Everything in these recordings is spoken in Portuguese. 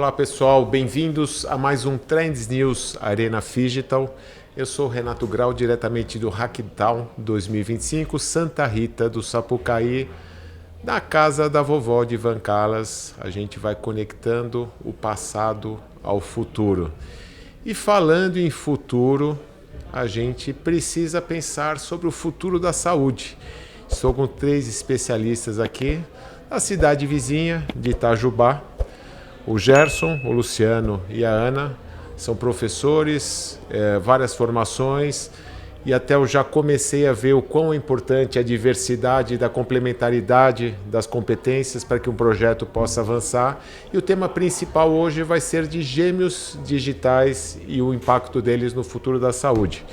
Olá pessoal, bem-vindos a mais um Trends News Arena Phygital. Eu sou Renato Grau, diretamente do Hacktown 2025, Santa Rita do Sapucaí, na casa da vovó de Van Calas. A gente vai conectando o passado ao futuro. E falando em futuro, a gente precisa pensar sobre o futuro da saúde. Estou com 3 especialistas aqui, da cidade vizinha de Itajubá. O Gerson, o Luciano e a Ana são professores, várias formações, e até eu já comecei a ver o quão importante é a diversidade da complementaridade das competências para que um projeto possa avançar. E o tema principal hoje vai ser de gêmeos digitais e o impacto deles no futuro da saúde.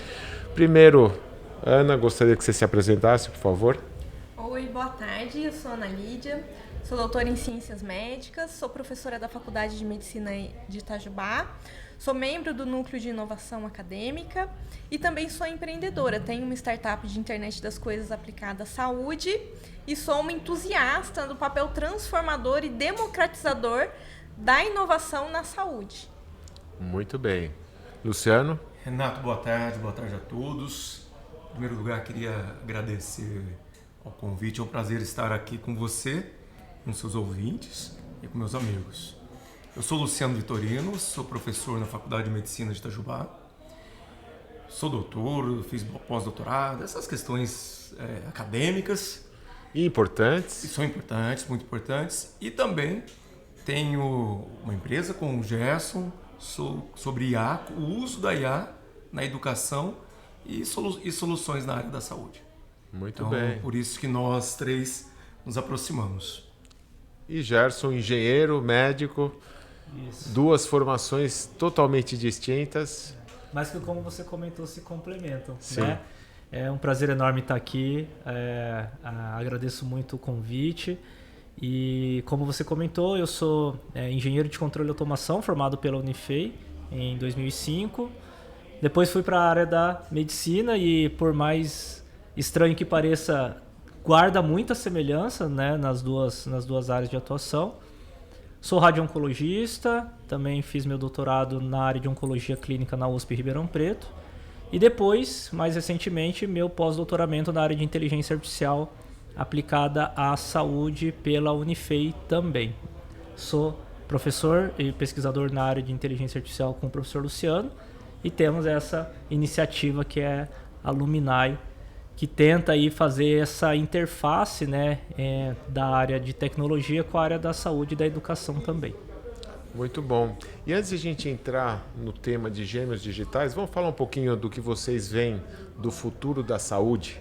Primeiro, Ana, gostaria que você se apresentasse, por favor. Oi, boa tarde, eu sou Ana Lídia. Sou doutora em Ciências Médicas, sou professora da Faculdade de Medicina de Itajubá, sou membro do Núcleo de Inovação Acadêmica e também sou empreendedora. Tenho uma startup de internet das coisas aplicada à saúde e sou uma entusiasta do papel transformador e democratizador da inovação na saúde. Muito bem. Luciano? Renato, boa tarde a todos. Em primeiro lugar, queria agradecer ao convite, é um prazer estar aqui com você, com seus ouvintes e com meus amigos. Eu sou Luciano Vitorino, sou professor na Faculdade de Medicina de Itajubá, sou doutor, fiz pós-doutorado, essas questões acadêmicas. E importantes. São importantes, muito importantes. E também tenho uma empresa com o Gerson sobre IA, o uso da IA na educação e soluções na área da saúde. Muito então, bem. Por isso que nós 3 nos aproximamos. E Gerson, engenheiro, médico, Isso. 2 formações totalmente distintas. Mas que, como você comentou, se complementam. Sim. Né? É um prazer enorme estar aqui. Agradeço muito o convite. E como você comentou, eu sou engenheiro de controle e automação, formado pela Unifei em 2005. Depois fui para a área da medicina e, por mais estranho que pareça, guarda muita semelhança, né, nas duas áreas de atuação. Sou radio-oncologista, também fiz meu doutorado na área de oncologia clínica na USP Ribeirão Preto. E depois, mais recentemente, meu pós-doutoramento na área de inteligência artificial aplicada à saúde pela Unifei também. Sou professor e pesquisador na área de inteligência artificial com o professor Luciano e temos essa iniciativa que é a Luminai, que tenta aí fazer essa interface, né, da área de tecnologia com a área da saúde e da educação também. Muito bom. E antes de a gente entrar no tema de gêmeos digitais, vamos falar um pouquinho do que vocês veem do futuro da saúde.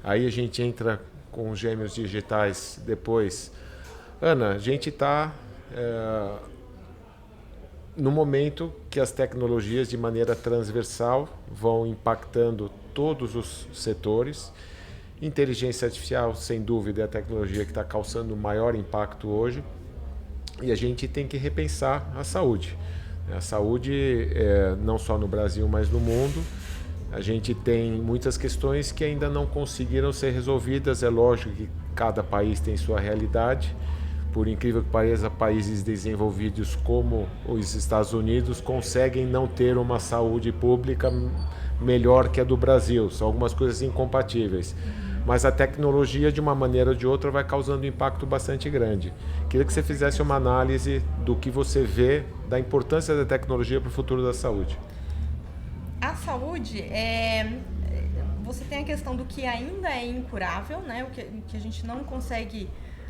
Aí a gente entra com os gêmeos digitais depois. Ana, a gente está no momento que as tecnologias de maneira transversal vão impactando todos os setores. Inteligência artificial, sem dúvida, é a tecnologia que está causando o maior impacto hoje. E a gente tem que repensar a saúde. A saúde, não só no Brasil, mas no mundo. A gente tem muitas questões que ainda não conseguiram ser resolvidas. É lógico que cada país tem sua realidade. Por incrível que pareça, países desenvolvidos como os Estados Unidos conseguem não ter uma saúde pública melhor que a do Brasil. São algumas coisas incompatíveis. Mas a tecnologia, de uma maneira ou de outra, vai causando um impacto bastante grande. Queria que você fizesse uma análise do que você vê da importância da tecnologia para o futuro da saúde. A saúde, você tem a questão do que ainda é incurável, né? O que a gente não consegue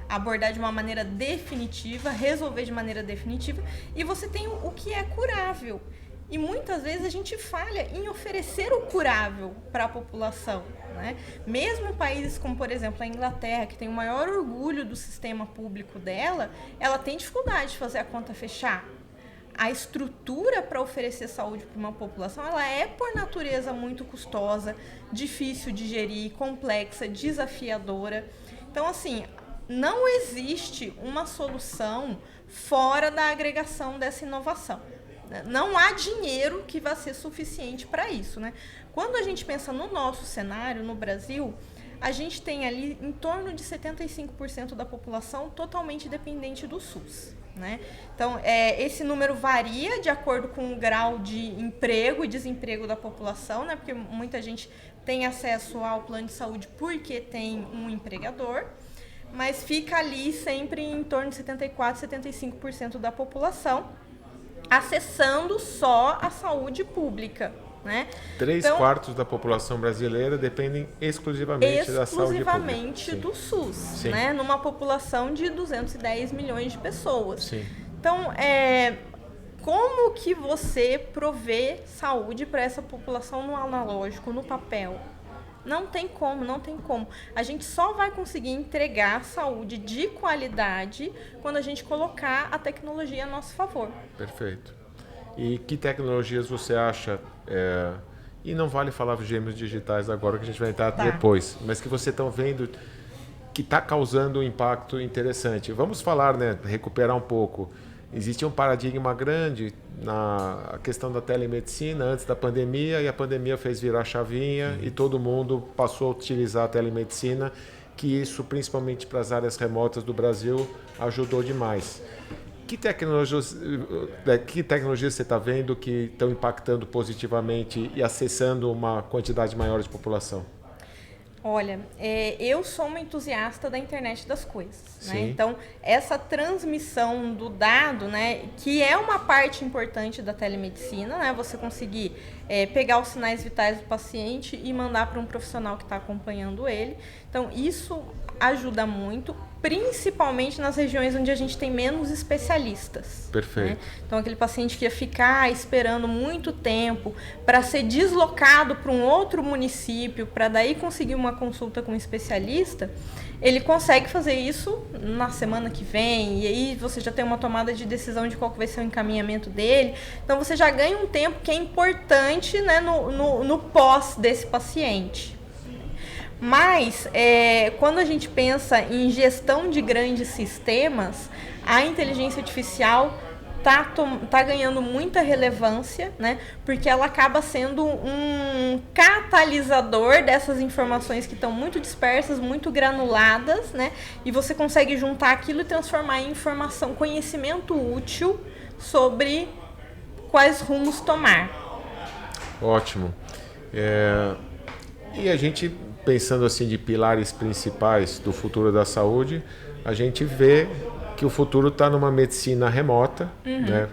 abordar de uma maneira definitiva, resolver de maneira definitiva, e você tem o que é curável. E muitas vezes a gente falha em oferecer o curável para a população, né? Mesmo países como, por exemplo, a Inglaterra, que tem o maior orgulho do sistema público dela, ela tem dificuldade de fazer a conta fechar. A estrutura para oferecer saúde para uma população, ela é, por natureza, muito custosa, difícil de gerir, complexa, desafiadora. Então, assim, não existe uma solução fora da agregação dessa inovação. Não há dinheiro que vá ser suficiente para isso, né? Quando a gente pensa no nosso cenário, no Brasil, a gente tem ali em torno de 75% da população totalmente dependente do SUS. né? Então, esse número varia de acordo com o grau de emprego e desemprego da população, né? Porque muita gente tem acesso ao plano de saúde porque tem um empregador, mas fica ali sempre em torno de 74%, 75% da população acessando só a saúde pública, né? 3/4 da população brasileira dependem exclusivamente da saúde pública. Exclusivamente do SUS, Sim. né? Numa população de 210 milhões de pessoas. Sim. Então, como que você provê saúde para essa população no analógico, no papel? Não tem como, não tem como. A gente só vai conseguir entregar saúde de qualidade quando a gente colocar a tecnologia a nosso favor. Perfeito. E que tecnologias você acha, e não vale falar dos gêmeos digitais agora, que a gente vai entrar depois, mas que você está vendo que está causando um impacto interessante. Vamos falar, né, recuperar um pouco. Existia um paradigma grande na questão da telemedicina antes da pandemia, e a pandemia fez virar chavinha e todo mundo passou a utilizar a telemedicina, que isso, principalmente para as áreas remotas do Brasil, ajudou demais. Que tecnologias você está vendo que estão impactando positivamente e acessando uma quantidade maior de população? Olha, eu sou uma entusiasta da internet das coisas, né? Sim. Então, essa transmissão do dado, né, que é uma parte importante da telemedicina, né? Você conseguir pegar os sinais vitais do paciente e mandar para um profissional que está acompanhando ele. Então, isso ajuda muito, principalmente nas regiões onde a gente tem menos especialistas. Perfeito. Né? Então, aquele paciente que ia ficar esperando muito tempo para ser deslocado para um outro município, para daí conseguir uma consulta com um especialista, ele consegue fazer isso na semana que vem, e aí você já tem uma tomada de decisão de qual que vai ser o encaminhamento dele. Então, você já ganha um tempo que é importante, né, no pós desse paciente. Mas, quando a gente pensa em gestão de grandes sistemas, a inteligência artificial tá ganhando muita relevância, né? Porque ela acaba sendo um catalisador dessas informações que estão muito dispersas, muito granuladas, né? E você consegue juntar aquilo e transformar em informação, conhecimento útil sobre quais rumos tomar. Ótimo. E a gente, pensando assim de pilares principais do futuro da saúde, a gente vê que o futuro está numa medicina remota, né?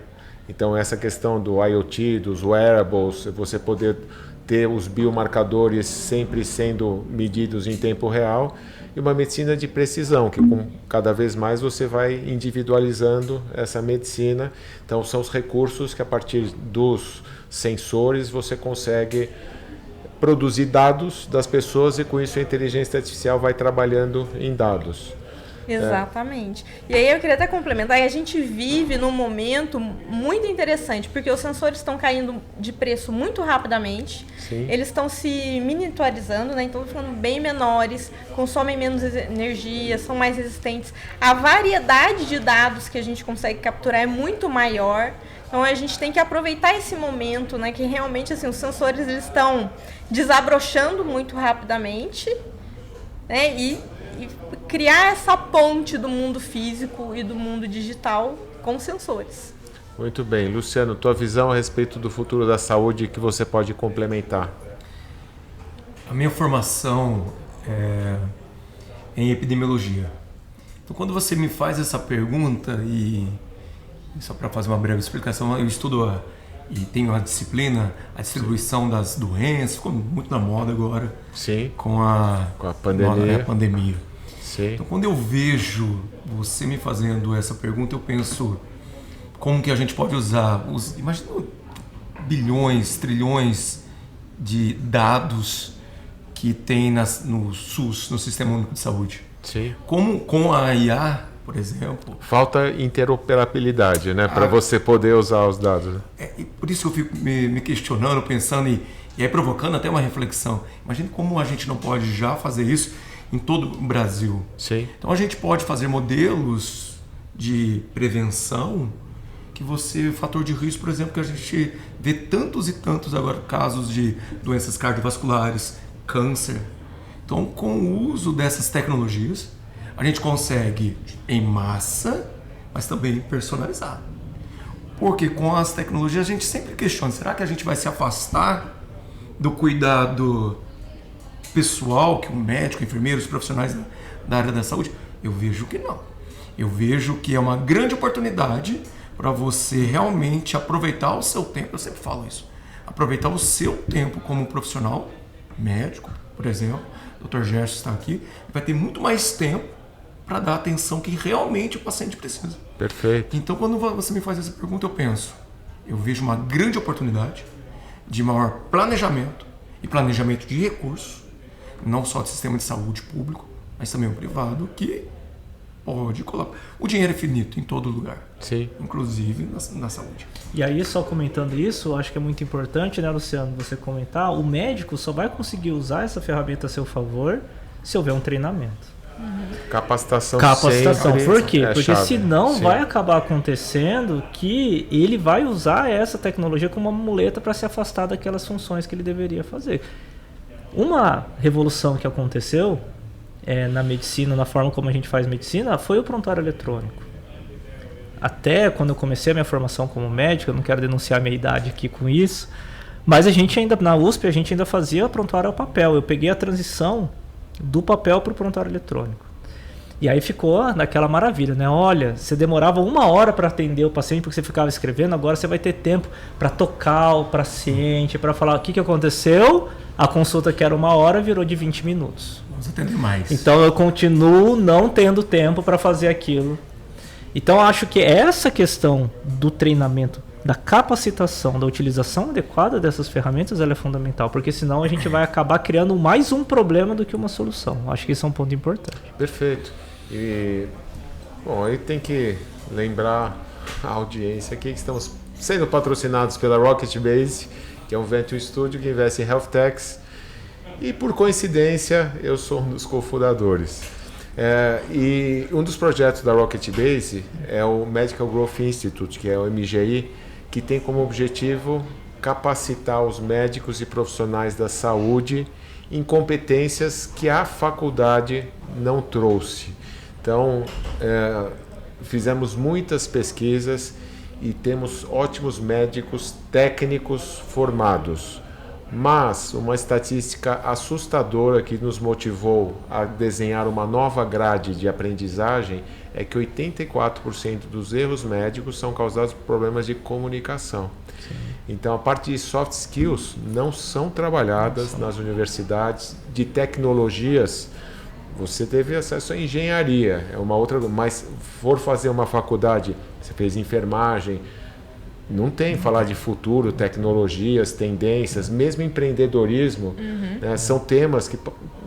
Então essa questão do IoT, dos wearables, você poder ter os biomarcadores sempre sendo medidos em tempo real, e uma medicina de precisão, que cada vez mais você vai individualizando essa medicina. Então são os recursos que a partir dos sensores você consegue produzir dados das pessoas, e com isso a inteligência artificial vai trabalhando em dados. Exatamente. E aí eu queria até complementar, a gente vive num momento muito interessante, porque os sensores estão caindo de preço muito rapidamente. Sim. Eles estão se miniaturizando, né? Então estão ficando bem menores, consomem menos energia, são mais resistentes. A variedade de dados que a gente consegue capturar é muito maior. Então a gente tem que aproveitar esse momento, né? Que realmente assim, os sensores eles estão desabrochando muito rapidamente, né? E criar essa ponte do mundo físico e do mundo digital com sensores. Muito bem. Luciano, tua visão a respeito do futuro da saúde que você pode complementar? A minha formação é em epidemiologia. Então, quando você me faz essa pergunta, e só para fazer uma breve explicação, eu estudo e tenho a disciplina, a distribuição das doenças, ficou muito na moda agora. Sim. Com a pandemia. Sim. Então, quando eu vejo você me fazendo essa pergunta, eu penso como que a gente pode usar imagina bilhões, trilhões de dados que tem no SUS, no Sistema Único de Saúde. Sim. Como com a IA, por exemplo... Falta interoperabilidade, né? Para você poder usar os dados. E por isso que eu fico me questionando, pensando e aí provocando até uma reflexão. Imagina como a gente não pode já fazer isso em todo o Brasil. Sim. Então a gente pode fazer modelos de prevenção fator de risco, por exemplo, que a gente vê tantos e tantos agora casos de doenças cardiovasculares, câncer. Então, com o uso dessas tecnologias, a gente consegue, em massa, mas também personalizado. Porque com as tecnologias a gente sempre questiona, será que a gente vai se afastar do cuidado pessoal que o médico, enfermeiro, os profissionais da área da saúde? Eu vejo que não. Eu vejo que é uma grande oportunidade para você realmente aproveitar o seu tempo. Eu sempre falo isso. Aproveitar o seu tempo como profissional, médico, por exemplo. O Dr. Gerson está aqui. Vai ter muito mais tempo para dar a atenção que realmente o paciente precisa. Perfeito. Então, quando você me faz essa pergunta, eu vejo uma grande oportunidade de maior planejamento e planejamento de recursos, não só do sistema de saúde público, mas também o privado, que pode colocar. O dinheiro é finito em todo lugar, Sim. inclusive na saúde. E aí, só comentando isso, eu acho que é muito importante, né, Luciano, você comentar, o médico só vai conseguir usar essa ferramenta a seu favor se houver um treinamento. Capacitação Capacitação. sempre Por quê? é Porque chave. senão Sim. vai acabar acontecendo que ele vai usar essa tecnologia como uma muleta para se afastar daquelas funções que ele deveria fazer. Uma revolução que aconteceu na medicina, na forma como a gente faz medicina, foi o prontuário eletrônico. Até quando eu comecei a minha formação como médico, eu não quero denunciar a minha idade aqui com isso, mas a gente ainda, na USP, a gente ainda fazia prontuário ao papel. Eu peguei a transição do papel para o prontuário eletrônico. E aí ficou naquela maravilha, né? Olha, você demorava 1 hora para atender o paciente porque você ficava escrevendo, agora você vai ter tempo para tocar o paciente, para falar o que aconteceu. A consulta que era 1 hora virou de 20 minutos. Vamos atender mais. Então eu continuo não tendo tempo para fazer aquilo. Então eu acho que essa questão do treinamento, da capacitação, da utilização adequada dessas ferramentas, ela é fundamental, porque senão a gente vai acabar criando mais um problema do que uma solução. Acho que isso é um ponto importante. Perfeito. E, bom, aí tem que lembrar a audiência aqui que estamos sendo patrocinados pela Rocket Base, que é um venture studio que investe em health techs, e por coincidência eu sou um dos cofundadores. E um dos projetos da Rocket Base é o Medical Growth Institute, que é o MGI, que tem como objetivo capacitar os médicos e profissionais da saúde em competências que a faculdade não trouxe. Então, fizemos muitas pesquisas e temos ótimos médicos técnicos formados. Mas uma estatística assustadora que nos motivou a desenhar uma nova grade de aprendizagem é que 84% dos erros médicos são causados por problemas de comunicação. Sim. Então, a parte de soft skills não são trabalhadas nas universidades de tecnologias. Você teve acesso à engenharia, é uma outra, mas for fazer uma faculdade, você fez enfermagem, não tem falar de futuro, tecnologias, tendências, mesmo empreendedorismo, né, são temas que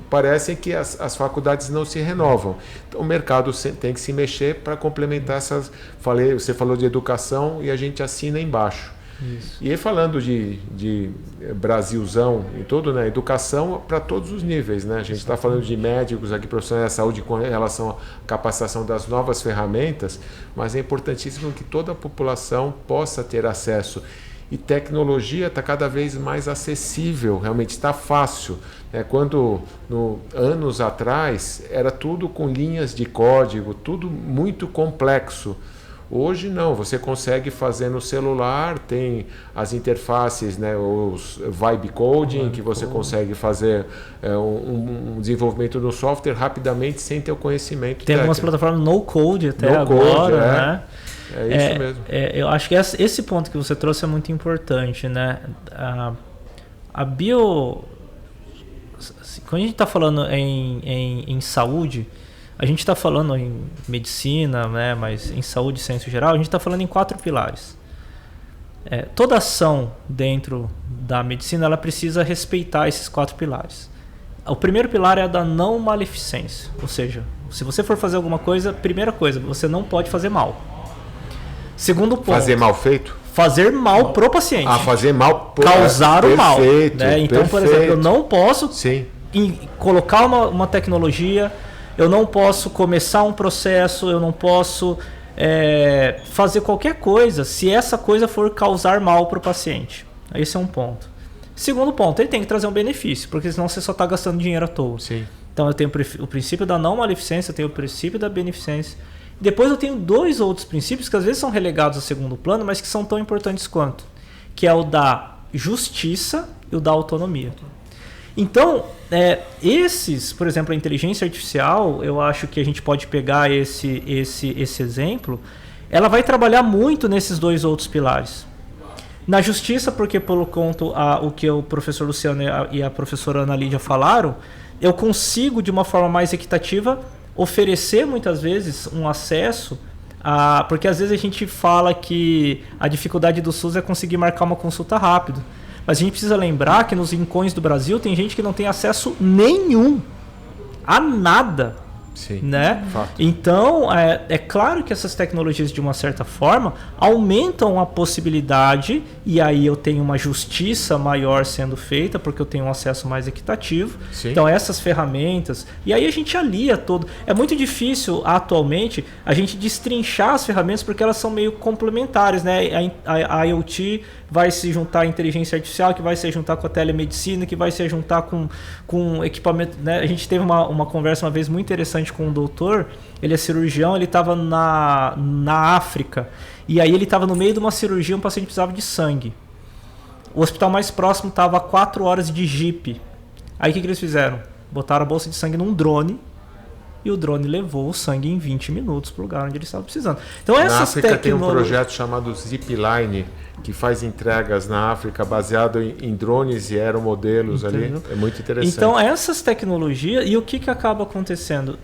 parecem que as faculdades não se renovam. Então o mercado tem que se mexer para complementar essas. Você falou de educação e a gente assina embaixo. Isso. E aí, falando de Brasilzão em tudo, né, educação para todos os níveis, né? A gente está falando de médicos aqui, profissionais da saúde com relação à capacitação das novas ferramentas, mas é importantíssimo que toda a população possa ter acesso. E tecnologia está cada vez mais acessível, realmente está fácil. Quando anos atrás era tudo com linhas de código, tudo muito complexo. Hoje não, você consegue fazer no celular, tem as interfaces, né, os vibe coding, que você consegue fazer um desenvolvimento no software rapidamente sem ter o conhecimento Tem técnico. algumas plataformas no code até no agora, code, né? É isso mesmo. Eu acho que esse ponto que você trouxe é muito importante, né? A bio... Quando a gente está falando em saúde, a gente está falando em medicina, né, mas em saúde e ciência geral, a gente está falando em 4 pilares. Toda ação dentro da medicina ela precisa respeitar esses 4 pilares. O primeiro pilar é a da não maleficência, ou seja, se você for fazer alguma coisa, primeira coisa, você não pode fazer mal. Segundo ponto. Fazer mal feito? Fazer mal pro paciente. Fazer mal causar o mal. Perfeito, né? Então, por exemplo, eu não posso colocar uma tecnologia, eu não posso começar um processo, eu não posso fazer qualquer coisa se essa coisa for causar mal para o paciente. Esse é um ponto. Segundo ponto, ele tem que trazer um benefício, porque senão você só está gastando dinheiro à toa. Sim. Então eu tenho o princípio da não maleficência, eu tenho o princípio da beneficência Depois eu tenho 2 outros princípios que às vezes são relegados a segundo plano, mas que são tão importantes quanto, que é o da justiça e o da autonomia. Então, esses, por exemplo, a inteligência artificial, eu acho que a gente pode pegar esse exemplo, ela vai trabalhar muito nesses 2 outros pilares. Na justiça, porque pelo conto o que o professor Luciano e a professora Ana Lídia falaram, eu consigo, de uma forma mais equitativa, oferecer muitas vezes um acesso porque às vezes a gente fala que a dificuldade do SUS é conseguir marcar uma consulta rápido. Mas a gente precisa lembrar que nos rincões do Brasil tem gente que não tem acesso nenhum a nada. Sim, né? fato. Então, é claro que essas tecnologias, de uma certa forma, aumentam a possibilidade, e aí eu tenho uma justiça maior sendo feita, porque eu tenho um acesso mais equitativo. Sim. Então, essas ferramentas, e aí a gente alia todo. É muito difícil, atualmente, a gente destrinchar as ferramentas, porque elas são meio complementares, né? A IoT vai se juntar à inteligência artificial, que vai se juntar com a telemedicina, que vai se juntar com equipamento, né? A gente teve uma conversa uma vez muito interessante com um doutor, ele é cirurgião, ele estava na África, e aí ele estava no meio de uma cirurgia, um paciente precisava de sangue. O hospital mais próximo estava a 4 horas de jipe. Aí o que eles fizeram? Botaram a bolsa de sangue num drone, e o drone levou o sangue em 20 minutos para o lugar onde ele estava precisando. Então, na África tem um projeto chamado Zipline, que faz entregas na África baseado em drones e aeromodelos. Entendeu? Ali. É muito interessante. Então, essas tecnologias, e o que acaba acontecendo?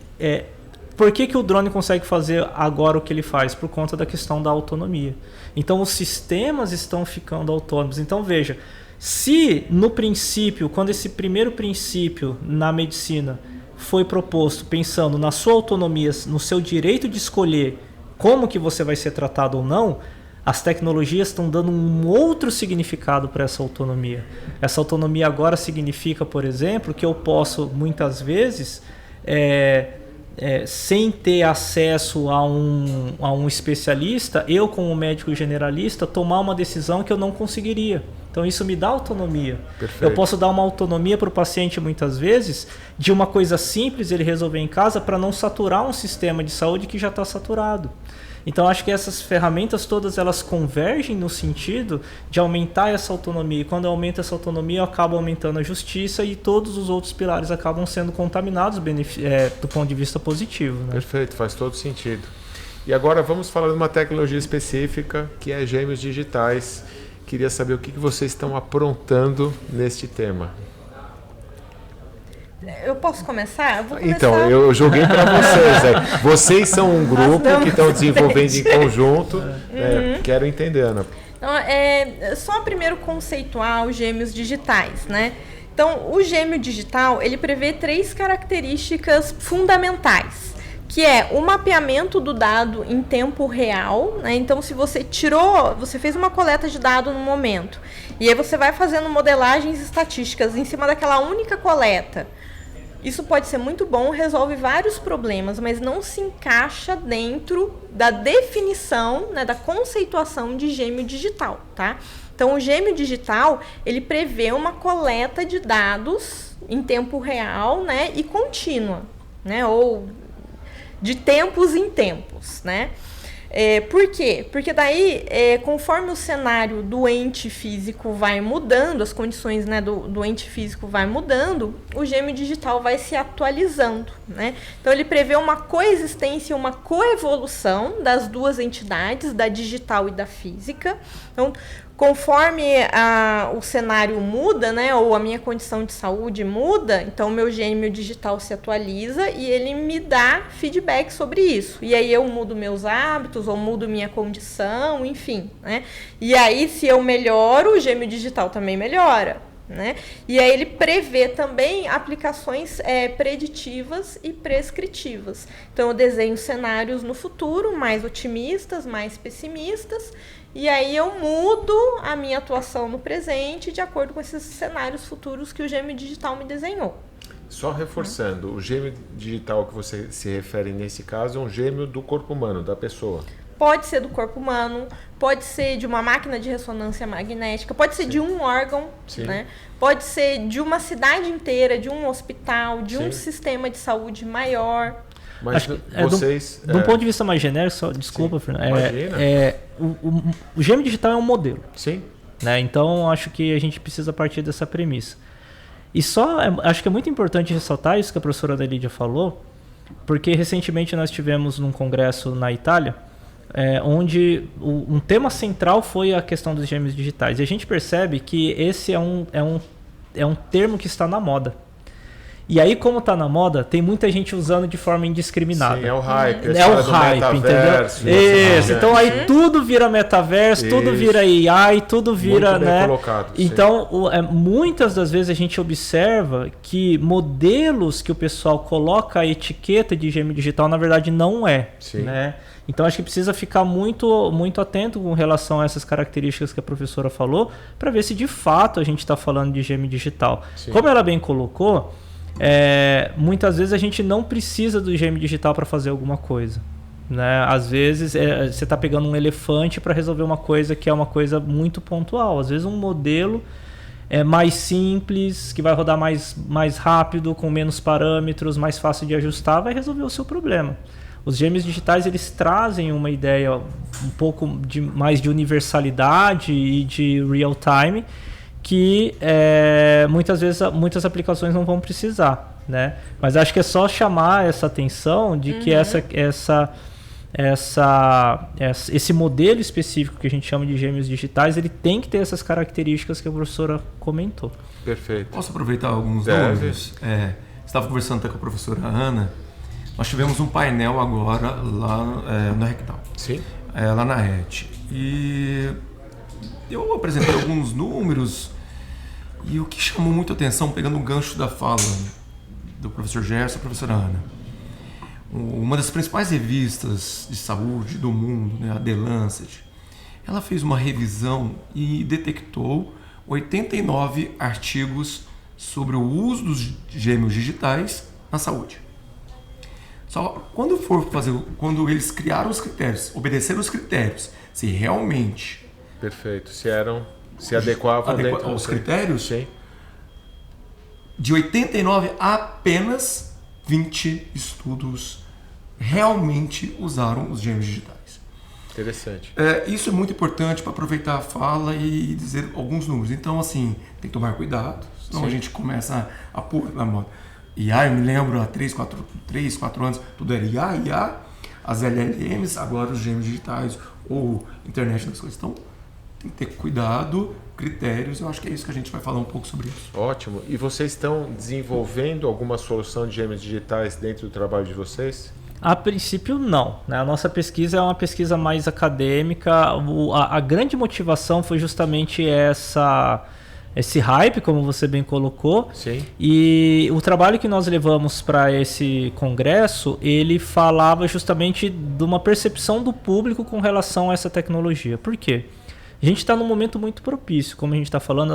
Por que o drone consegue fazer agora o que ele faz? Por conta da questão da autonomia. Então, os sistemas estão ficando autônomos. Então, veja, se no princípio, quando esse primeiro princípio na medicina foi proposto pensando na sua autonomia, no seu direito de escolher como que você vai ser tratado ou não, as tecnologias estão dando um outro significado para essa autonomia. Essa autonomia agora significa, por exemplo, que eu posso, muitas vezes, sem ter acesso a um especialista, eu, como médico generalista, tomar uma decisão que eu não conseguiria. Então, isso me dá autonomia. Perfeito. Eu posso dar uma autonomia para o paciente, muitas vezes, de uma coisa simples ele resolver em casa para não saturar um sistema de saúde que já está saturado. Então, acho que essas ferramentas todas elas convergem no sentido de aumentar essa autonomia. E quando eu aumento essa autonomia, eu acabo aumentando a justiça e todos os outros pilares acabam sendo contaminados do ponto de vista positivo. Né? Perfeito, faz todo sentido. E agora vamos falar de uma tecnologia específica, que é gêmeos digitais. Queria saber o que vocês estão aprontando neste tema. Eu posso começar? Eu vou começar. Então, eu joguei para vocês. Vocês são um grupo que estão desenvolvendo em conjunto. Quero entender, Ana. Então, só primeiro conceituar os gêmeos digitais, né? Então, o gêmeo digital, ele prevê 3 características fundamentais, que é o mapeamento do dado em tempo real, né? Então, se você fez uma coleta de dado no momento, e aí você vai fazendo modelagens estatísticas em cima daquela única coleta. Isso pode ser muito bom, resolve vários problemas, mas não se encaixa dentro da definição, né, da conceituação de gêmeo digital, tá? Então, o gêmeo digital, ele prevê uma coleta de dados em tempo real, né, e contínua, né, ou de tempos em tempos, né? Por quê? Porque daí, conforme o cenário do ente físico vai mudando, as condições, né, do ente físico vai mudando, o gêmeo digital vai se atualizando, né? Então, ele prevê uma coexistência, uma coevolução das duas entidades, da digital e da física. Então, conforme o cenário muda, né, ou a minha condição de saúde muda, então o meu gêmeo digital se atualiza e ele me dá feedback sobre isso. E aí eu mudo meus hábitos ou mudo minha condição, enfim, né? E aí, se eu melhoro, o gêmeo digital também melhora, né? E aí ele prevê também aplicações preditivas e prescritivas. Então eu desenho cenários no futuro mais otimistas, mais pessimistas, e aí eu mudo a minha atuação no presente de acordo com esses cenários futuros que o gêmeo digital me desenhou. Só reforçando, o gêmeo digital que você se refere nesse caso é um gêmeo do corpo humano, da pessoa. Pode ser do corpo humano, pode ser de uma máquina de ressonância magnética, pode ser de um órgão, né? Pode ser de uma cidade inteira, de um hospital, de um sistema de saúde maior. Mas vocês... De um ponto de vista mais genérico, só, desculpa, Fernando, o gêmeo digital é um modelo. Sim. Né? Então, acho que a gente precisa partir dessa premissa. E acho que é muito importante ressaltar isso que a professora Lídia falou, porque recentemente nós tivemos num congresso na Itália, onde um tema central foi a questão dos gêmeos digitais. E a gente percebe que esse é um termo que está na moda. E aí, como está na moda, tem muita gente usando de forma indiscriminada. Sim, é o hype. É o hype, entendeu? Isso. Então aí tudo vira metaverso, tudo vira AI, tudo vira, muito bem né? colocado, então, muitas das vezes a gente observa que modelos que o pessoal coloca a etiqueta de gêmeo digital, na verdade, não é. Sim. Né? Então, acho que precisa ficar muito, muito atento com relação a essas características que a professora falou, para ver se de fato a gente está falando de gêmeo digital. Sim. Como ela bem colocou, muitas vezes a gente não precisa do gêmeo digital para fazer alguma coisa, né? Às vezes você está pegando um elefante para resolver uma coisa que é uma coisa muito pontual. Às vezes um modelo mais simples, que vai rodar mais rápido, com menos parâmetros, mais fácil de ajustar, vai resolver o seu problema. Os gêmeos digitais, eles trazem uma ideia um pouco mais de universalidade e de real time, que muitas vezes muitas aplicações não vão precisar, né? Mas acho que é só chamar essa atenção de que esse modelo específico que a gente chama de gêmeos digitais, ele tem que ter essas características que a professora comentou. Perfeito. Posso aproveitar alguns números? Estava conversando até com a professora Ana. Nós tivemos um painel agora lá no Hackdown. Sim. Lá na RET. E eu apresentei alguns números e o que chamou muito a atenção, pegando o gancho da fala do professor Gerson e da professora Ana, uma das principais revistas de saúde do mundo, né, a The Lancet, ela fez uma revisão e detectou 89 artigos sobre o uso dos gêmeos digitais na saúde. Só quando eles criaram os critérios, obedeceram os critérios, se realmente... Perfeito. Se adequavam dentro aos critérios, sim. De 89, apenas 20 estudos realmente usaram os gêmeos digitais. Interessante. Isso é muito importante para aproveitar a fala e dizer alguns números. Então, assim, tem que tomar cuidado, senão a gente começa a pôr na moda. IA, eu me lembro, há 3, 4 anos, tudo era IA, as LLMs, agora os gêmeos digitais ou internet das coisas. Então, tem que ter cuidado, critérios, eu acho que é isso que a gente vai falar um pouco sobre isso. Ótimo. E vocês estão desenvolvendo alguma solução de gêmeos digitais dentro do trabalho de vocês? A princípio, não, né? A nossa pesquisa é uma pesquisa mais acadêmica. A grande motivação foi justamente esse hype, como você bem colocou. Sim. E o trabalho que nós levamos para esse congresso, ele falava justamente de uma percepção do público com relação a essa tecnologia. Por quê? A gente está num momento muito propício, como a gente está falando,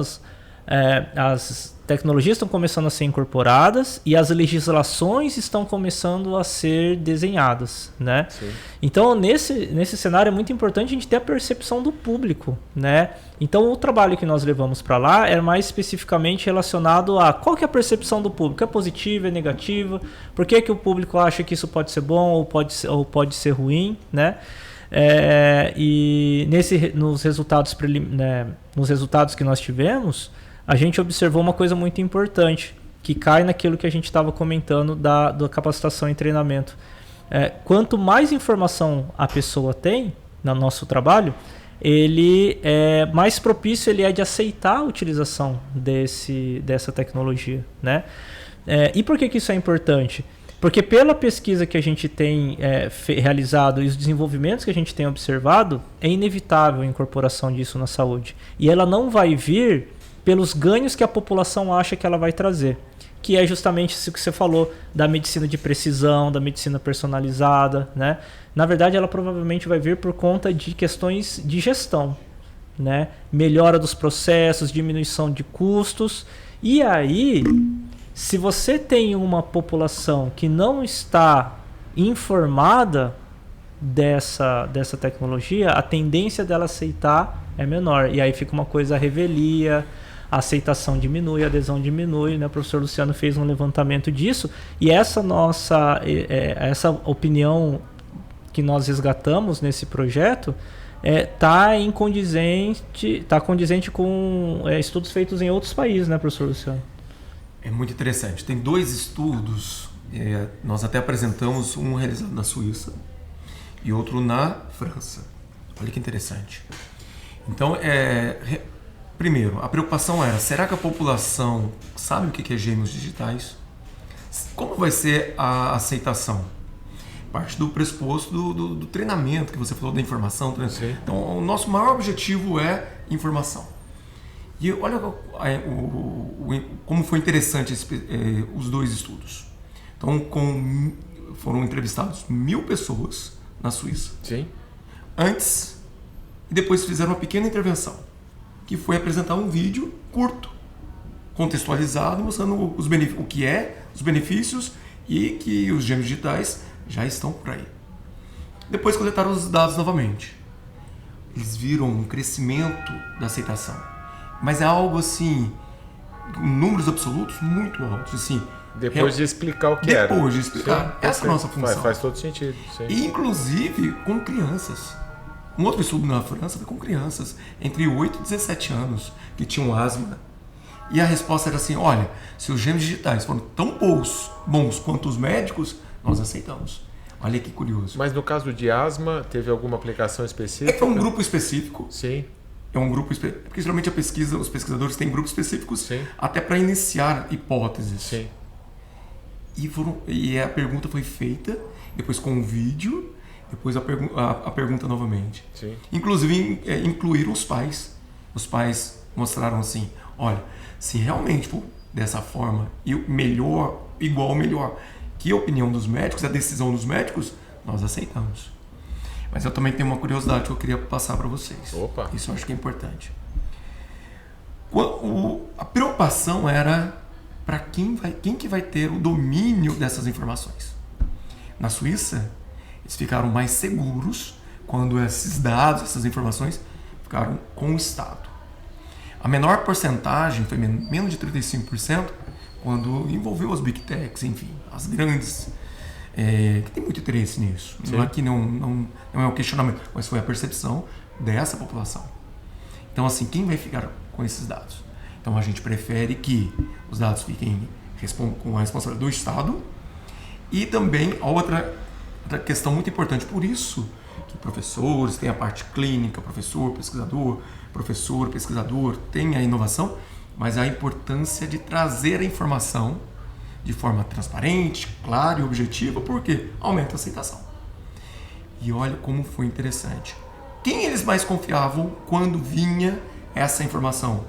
as tecnologias estão começando a ser incorporadas e as legislações estão começando a ser desenhadas, né? Sim. Então, nesse cenário é muito importante a gente ter a percepção do público, né? Então, o trabalho que nós levamos para lá é mais especificamente relacionado a qual que é a percepção do público, é positiva, é negativa, por que o público acha que isso pode ser bom ou pode ser ruim, né? E nos resultados que nós tivemos, a gente observou uma coisa muito importante, que cai naquilo que a gente estava comentando da capacitação e treinamento. Quanto mais informação a pessoa tem no nosso trabalho, ele mais propício ele é de aceitar a utilização dessa tecnologia, né? E por que isso é importante? Porque pela pesquisa que a gente tem realizado e os desenvolvimentos que a gente tem observado, é inevitável a incorporação disso na saúde. E ela não vai vir pelos ganhos que a população acha que ela vai trazer, que é justamente isso que você falou, da medicina de precisão, da medicina personalizada, né? Na verdade, ela provavelmente vai vir por conta de questões de gestão, né? Melhora dos processos, diminuição de custos. E aí, se você tem uma população que não está informada dessa tecnologia, a tendência dela aceitar é menor. E aí fica uma coisa à revelia, a aceitação diminui, a adesão diminui, né? O professor Luciano fez um levantamento disso, e essa essa opinião que nós resgatamos nesse projeto está condizente com estudos feitos em outros países, né, professor Luciano? É muito interessante. Tem 2 estudos, nós até apresentamos, um realizado na Suíça e outro na França. Olha que interessante. Então, primeiro, a preocupação era, será que a população sabe o que é gêmeos digitais? Como vai ser a aceitação? Parte do pressuposto do treinamento, que você falou da informação. Então, o nosso maior objetivo é informação. E olha como foi interessante os 2 estudos. Então, foram entrevistados 1.000 pessoas na Suíça. Sim. Antes e depois fizeram uma pequena intervenção, que foi apresentar um vídeo curto, contextualizado, mostrando o que é, os benefícios e que os gêmeos digitais já estão por aí. Depois coletaram os dados novamente. Eles viram um crescimento da aceitação. Mas é algo assim, números absolutos muito altos. Assim, depois de explicar o que era. Depois de explicar. Sim, essa é a nossa função. Faz todo sentido. Sim. E, inclusive com crianças. Um outro estudo na França foi com crianças entre 8 e 17 anos que tinham asma. E a resposta era assim, olha, se os gêmeos digitais foram tão bons quanto os médicos, nós aceitamos. Olha que curioso. Mas no caso de asma, teve alguma aplicação específica? É um grupo específico. Sim. É um grupo específico. Porque geralmente os pesquisadores têm grupos específicos. Sim. Até para iniciar hipóteses. Sim. E a pergunta foi feita, depois com um vídeo, depois a pergunta novamente. Sim. Inclusive, incluíram os pais. Os pais mostraram assim, olha, se realmente for dessa forma, e melhor, igual ou melhor, que a opinião dos médicos, a decisão dos médicos, nós aceitamos. Mas eu também tenho uma curiosidade que eu queria passar para vocês. Opa. Isso eu acho que é importante. A preocupação era para quem que vai ter o domínio dessas informações. Na Suíça, eles ficaram mais seguros quando esses dados, essas informações, ficaram com o Estado. A menor porcentagem foi menos de 35% quando envolveu as Big Techs, enfim, as grandes, que tem muito interesse nisso. Não é que não é o questionamento, mas foi a percepção dessa população. Então, assim, quem vai ficar com esses dados? Então, a gente prefere que os dados fiquem com a responsabilidade do Estado e também a outra questão muito importante, por isso que professores, tem a parte clínica, professor, pesquisador, tem a inovação, mas a importância de trazer a informação de forma transparente, clara e objetiva, porque aumenta a aceitação. E olha como foi interessante. Quem eles mais confiavam quando vinha essa informação?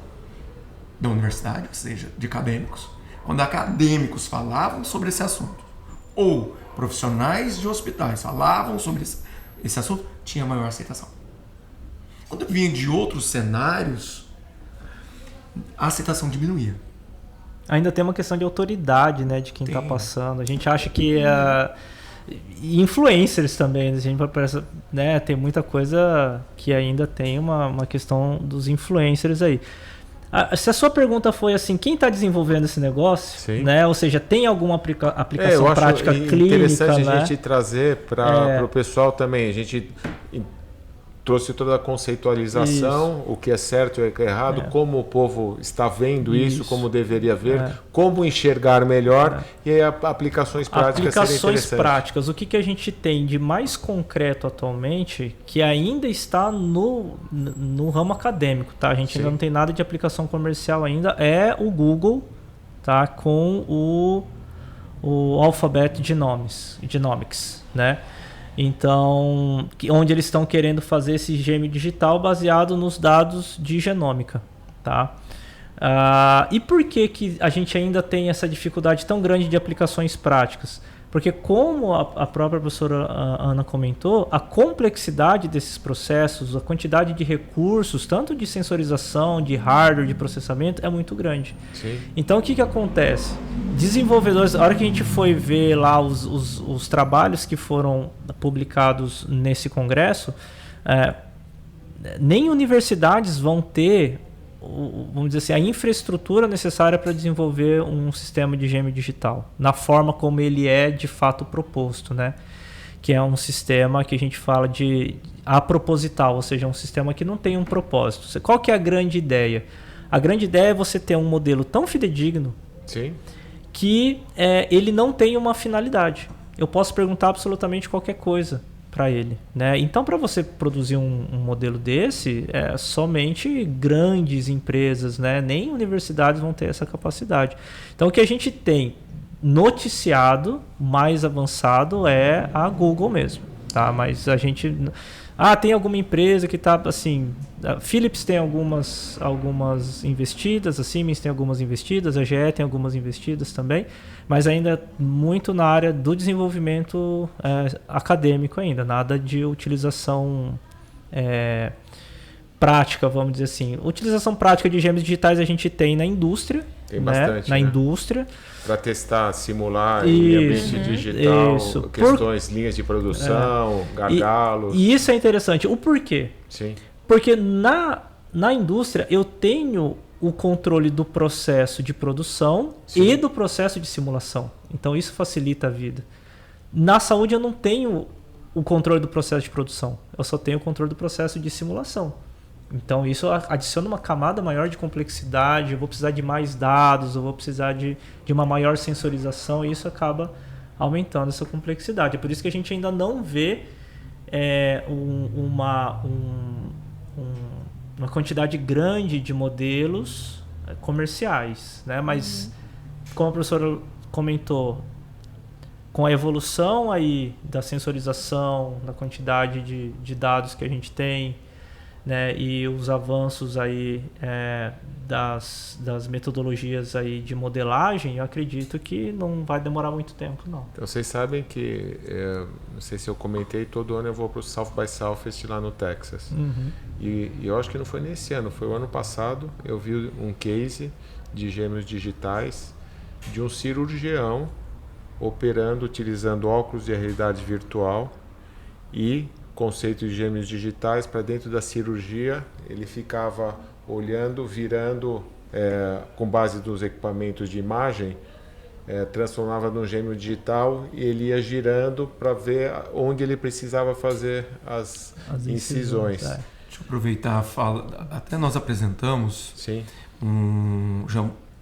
Da universidade, ou seja, de acadêmicos. Quando acadêmicos falavam sobre esse assunto, ou profissionais de hospitais falavam sobre esse assunto, tinha maior aceitação. Quando vinha de outros cenários, a aceitação diminuía. Ainda tem uma questão de autoridade, né, de quem está passando. A gente acha que influencers também, a gente parece, né, tem muita coisa que ainda tem uma questão dos influencers aí. Se a sua pergunta foi assim, quem está desenvolvendo esse negócio, né? Ou seja, tem alguma aplicação prática clínica? É interessante, né? A gente trazer para o pessoal também. A gente trouxe toda a conceitualização, o que é certo e o que é errado, como o povo está vendo isso, como deveria ver, como enxergar melhor e aí aplicações práticas. Aplicações práticas. O que a gente tem de mais concreto atualmente, que ainda está no ramo acadêmico, tá? A gente ainda não tem nada de aplicação comercial ainda, é o Google, tá? Com o Alphabet Genomics, né? Então, onde eles estão querendo fazer esse gêmeo digital baseado nos dados de genômica, tá? E por que a gente ainda tem essa dificuldade tão grande de aplicações práticas? Porque como a própria professora Ana comentou, a complexidade desses processos, a quantidade de recursos, tanto de sensorização, de hardware, de processamento, é muito grande. Sim. Então o que acontece? Desenvolvedores, a hora que a gente foi ver lá os trabalhos que foram publicados nesse congresso, nem universidades vão ter vamos dizer assim, a infraestrutura necessária para desenvolver um sistema de gêmeo digital, na forma como ele é de fato proposto, né? Que é um sistema que a gente fala de aproposital, ou seja, um sistema que não tem um propósito. Qual que é a grande ideia? A grande ideia é você ter um modelo tão fidedigno Sim. que ele não tem uma finalidade. Eu posso perguntar absolutamente qualquer coisa para ele, né? Então, para você produzir um modelo desse, somente grandes empresas, né? Nem universidades vão ter essa capacidade. Então, o que a gente tem noticiado mais avançado é a Google mesmo, tá? Mas a gente... tem alguma empresa que está assim... A Philips tem algumas investidas, a Siemens tem algumas investidas, a GE tem algumas investidas também, mas ainda muito na área do desenvolvimento acadêmico ainda, nada de utilização prática, vamos dizer assim. Utilização prática de gêmeos digitais a gente tem na indústria, Tem bastante, na né? indústria. Para testar, simular em ambiente digital, questões, linhas de produção, gargalos. E isso é interessante. O porquê? Sim. Porque na indústria eu tenho o controle do processo de produção e do processo de simulação. Então isso facilita a vida. Na saúde eu não tenho o controle do processo de produção. Eu só tenho o controle do processo de simulação. Então isso adiciona uma camada maior de complexidade, eu vou precisar de mais dados, eu vou precisar de uma maior sensorização e isso acaba aumentando essa complexidade. É por isso que a gente ainda não vê uma quantidade grande de modelos comerciais, né? Mas como a professora comentou, com a evolução aí da sensorização, da quantidade de dados que a gente tem, né, e os avanços aí das metodologias aí de modelagem, eu acredito que não vai demorar muito tempo, não. Então vocês sabem que, não sei se eu comentei, todo ano eu vou para o South by Southwest lá no Texas. E eu acho que não foi nesse ano, foi o ano passado, eu vi um case de gêmeos digitais de um cirurgião operando, utilizando óculos de realidade virtual e conceito de gêmeos digitais para dentro da cirurgia. Ele ficava olhando, virando, com base nos equipamentos de imagem, transformava num gêmeo digital e ele ia girando para ver onde ele precisava fazer as incisões. Deixa eu aproveitar a fala. Até nós apresentamos um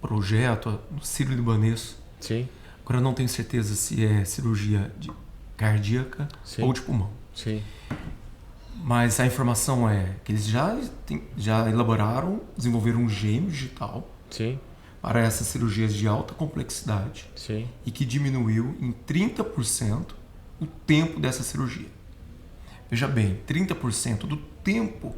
projeto no Sírio-Libanês. Sim. Agora eu não tenho certeza se é cirurgia cardíaca ou de pulmão. Sim. Mas a informação é que eles já elaboraram, desenvolveram um gêmeo digital para essas cirurgias de alta complexidade e que diminuiu em 30% o tempo dessa cirurgia. Veja bem, 30% do tempo,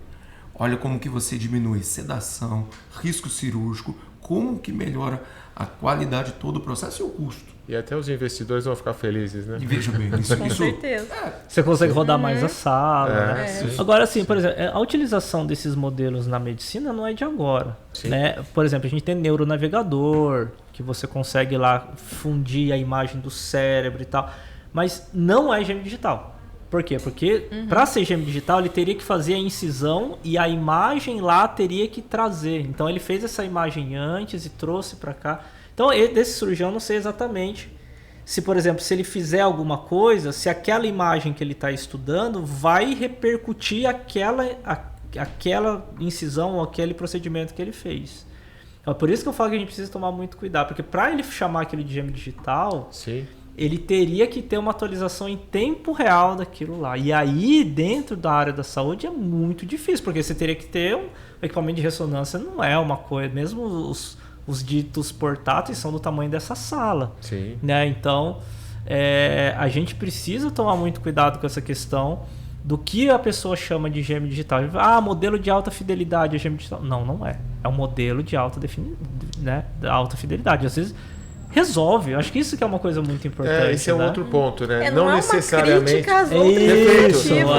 olha como que você diminui sedação, risco cirúrgico, como que melhora a qualidade de todo o processo e o custo. E até os investidores vão ficar felizes, né? E veja bem, isso Com certeza. Você consegue rodar mais a sala. Sim. Agora, assim, por exemplo, a utilização desses modelos na medicina não é de agora. Né? Por exemplo, a gente tem neuronavegador, que você consegue lá fundir a imagem do cérebro e tal. Mas não é gêmeo digital. Por quê? Porque para ser gêmeo digital ele teria que fazer a incisão e a imagem lá teria que trazer. Então ele fez essa imagem antes e trouxe para cá. Então desse cirurgião eu não sei exatamente se, por exemplo, se ele fizer alguma coisa, se aquela imagem que ele está estudando vai repercutir aquela incisão ou aquele procedimento que ele fez. Então, por isso que eu falo que a gente precisa tomar muito cuidado, porque para ele chamar aquele de gêmeo digital... ele teria que ter uma atualização em tempo real daquilo lá. E aí, dentro da área da saúde, é muito difícil, porque você teria que ter um equipamento de ressonância, não é uma coisa... Mesmo os ditos portáteis são do tamanho dessa sala. Né? Então, a gente precisa tomar muito cuidado com essa questão do que a pessoa chama de gêmeo digital. Modelo de alta fidelidade é gêmeo digital. Não, não é. É um modelo de alta fidelidade. Às vezes... resolve. Eu acho que isso que é uma coisa muito importante. Esse é um outro ponto, né? Não necessariamente. Eu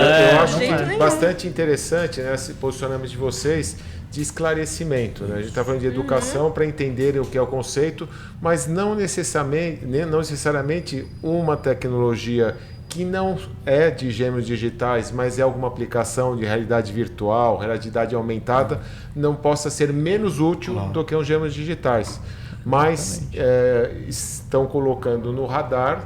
acho bastante interessante, né, esse posicionamento de vocês de esclarecimento, né? A gente está falando de educação para entenderem o que é o conceito, mas não necessariamente uma tecnologia que não é de gêmeos digitais, mas é alguma aplicação de realidade virtual, realidade aumentada, não possa ser menos útil do que os gêmeos digitais. Mas estão colocando no radar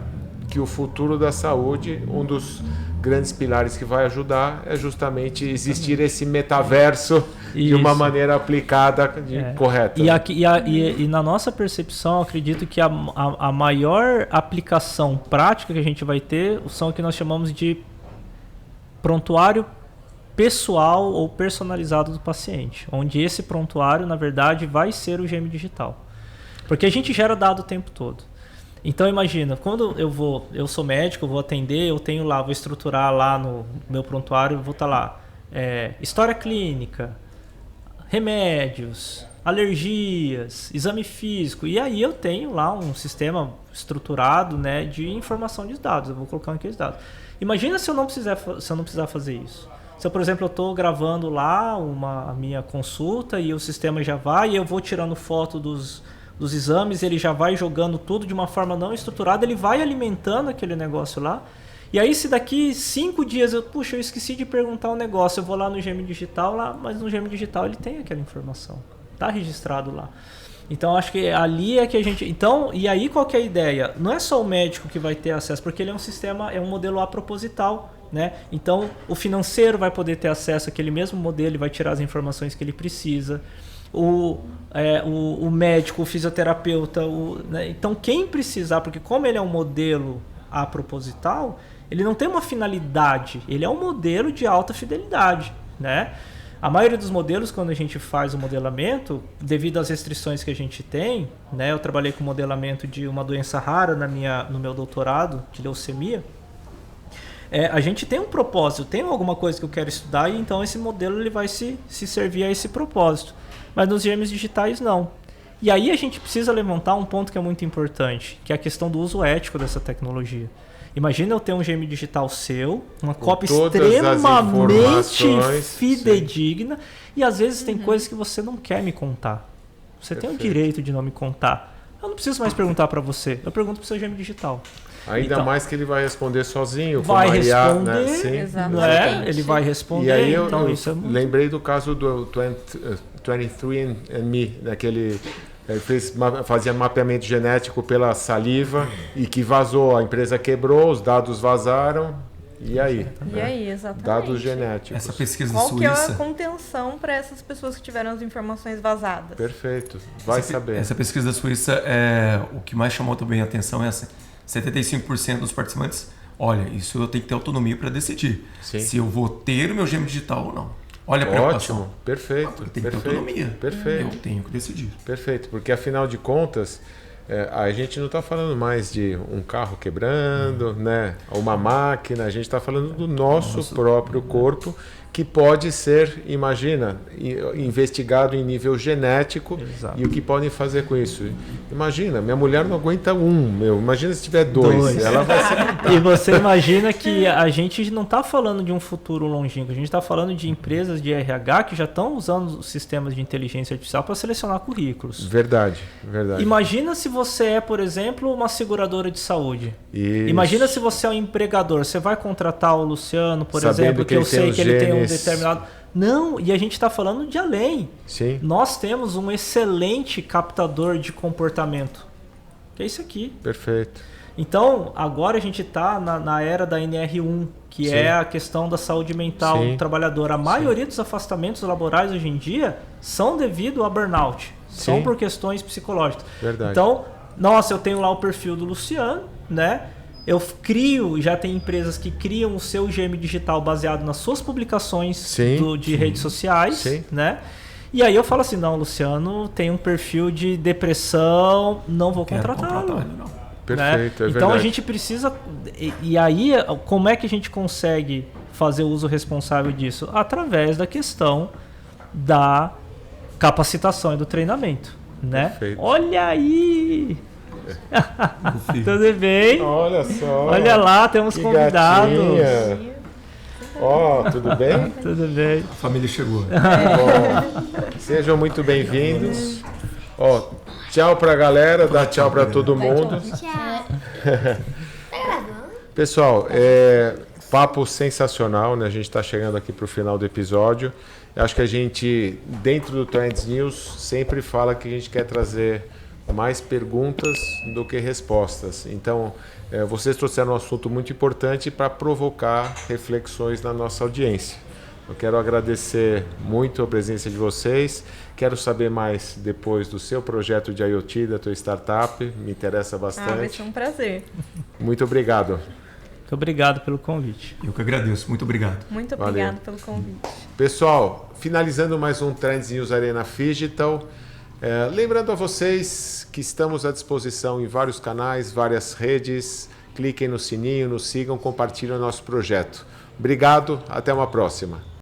que o futuro da saúde, um dos grandes pilares que vai ajudar é justamente existir esse metaverso de uma maneira aplicada correta. E na nossa percepção, acredito que a maior aplicação prática que a gente vai ter são o que nós chamamos de prontuário pessoal ou personalizado do paciente, onde esse prontuário, na verdade, vai ser o gêmeo digital. Porque a gente gera dado o tempo todo. Então imagina, quando eu sou médico, vou atender, vou estruturar lá no meu prontuário, vou estar lá, história clínica, remédios, alergias, exame físico, e aí eu tenho lá um sistema estruturado, né, de informação de dados, eu vou colocar aqueles dados. Imagina se eu não precisar fazer isso. Se eu, por exemplo, eu estou gravando lá a minha consulta e o sistema já vai, e eu vou tirando foto dos exames, ele já vai jogando tudo de uma forma não estruturada, ele vai alimentando aquele negócio lá. E aí se daqui 5 dias eu esqueci de perguntar um negócio, eu vou lá no Gêmeo Digital, mas no Gêmeo Digital ele tem aquela informação, está registrado lá. Então acho que ali é que a gente... Então, e aí qual que é a ideia? Não é só o médico que vai ter acesso, porque ele é um sistema, é um modelo aproposital, né? Então o financeiro vai poder ter acesso àquele mesmo modelo e vai tirar as informações que ele precisa. O médico, o fisioterapeuta, né? Então quem precisar, porque como ele é um modelo aproposital, ele não tem uma finalidade, ele é um modelo de alta fidelidade, né? A maioria dos modelos, quando a gente faz o modelamento, devido às restrições que a gente tem, né? Eu trabalhei com modelamento de uma doença rara no meu doutorado de leucemia. A gente tem um propósito, tem alguma coisa que eu quero estudar, e então esse modelo ele vai se servir a esse propósito. Mas nos gêmeos digitais não. E aí a gente precisa levantar um ponto que é muito importante, que é a questão do uso ético dessa tecnologia. Imagina eu ter um gêmeo digital seu, uma cópia extremamente fidedigna, e às vezes tem coisas que você não quer me contar. Você tem o direito de não me contar. Eu não preciso mais perguntar para você, eu pergunto para o seu gêmeo digital. Ainda mais que ele vai responder sozinho. Vai responder, né? Sim. Exatamente. Ele vai responder. E aí eu lembrei do caso do 23andMe, daquele... Ele fazia mapeamento genético pela saliva e que vazou. A empresa quebrou, os dados vazaram. E aí? E aí, exatamente. Dados genéticos. Essa pesquisa da Qual Suíça... que é a contenção para essas pessoas que tiveram as informações vazadas? Perfeito. Vai saber. Essa pesquisa da Suíça, o que mais chamou também a atenção é assim, 75% dos participantes, olha, isso eu tenho que ter autonomia para decidir se eu vou ter o meu gêmeo digital ou não. Olha a preocupação. Ótimo, perfeito. Eu tenho que ter autonomia. Perfeito. Eu tenho que decidir. Perfeito, porque afinal de contas, a gente não está falando mais de um carro quebrando, né? Uma máquina, a gente está falando do nosso próprio corpo, que pode ser, imagina, investigado em nível genético. Exato. E o que podem fazer com isso. Imagina, minha mulher não aguenta imagina se tiver dois. Ela vai se matar. E você imagina que a gente não está falando de um futuro longínquo, a gente está falando de empresas de RH que já estão usando sistemas de inteligência artificial para selecionar currículos. Verdade. Imagina se você é, por exemplo, uma seguradora de saúde. Isso. Imagina se você é um empregador, você vai contratar o Luciano, por Sabendo exemplo, que eu sei que ele tem um genes. determinado... Não, e a gente está falando de além. Sim. Nós temos um excelente captador de comportamento, que é isso aqui. Perfeito. Então, agora a gente está na era da NR1, que é a questão da saúde mental do trabalhador. A maioria dos afastamentos laborais hoje em dia são devido a burnout, são por questões psicológicas. Verdade. Então, eu tenho lá o perfil do Luciano, né? Eu já tem empresas que criam o seu gêmeo digital baseado nas suas publicações de redes sociais, né? E aí eu falo assim, não, Luciano tem um perfil de depressão, não vou contratá-lo. Perfeito, né? Então a gente precisa... E aí, como é que a gente consegue fazer o uso responsável disso? Através da questão da capacitação e do treinamento, né? Perfeito. Olha aí! Tudo bem? Olha só. Olha lá, temos convidados. Tudo bem? Tudo bem. A família chegou. Bom, sejam muito bem-vindos. Tchau pra galera, dá tchau pra todo mundo. Tchau. Tá gravando? Pessoal, papo sensacional, né? A gente está chegando aqui para o final do episódio. Eu acho que a gente, dentro do Trends News, sempre fala que a gente quer trazer mais perguntas do que respostas. Então, vocês trouxeram um assunto muito importante para provocar reflexões na nossa audiência. Eu quero agradecer muito a presença de vocês. Quero saber mais depois do seu projeto de IoT, da tua startup. Me interessa bastante. Vai ser um prazer. Muito obrigado. Muito obrigado pelo convite. Eu que agradeço. Muito obrigado. Muito obrigado pelo convite. Pessoal, finalizando mais um Trends News Arena Phygital. Lembrando a vocês que estamos à disposição em vários canais, várias redes. Cliquem no sininho, nos sigam, compartilhem o nosso projeto. Obrigado, até uma próxima.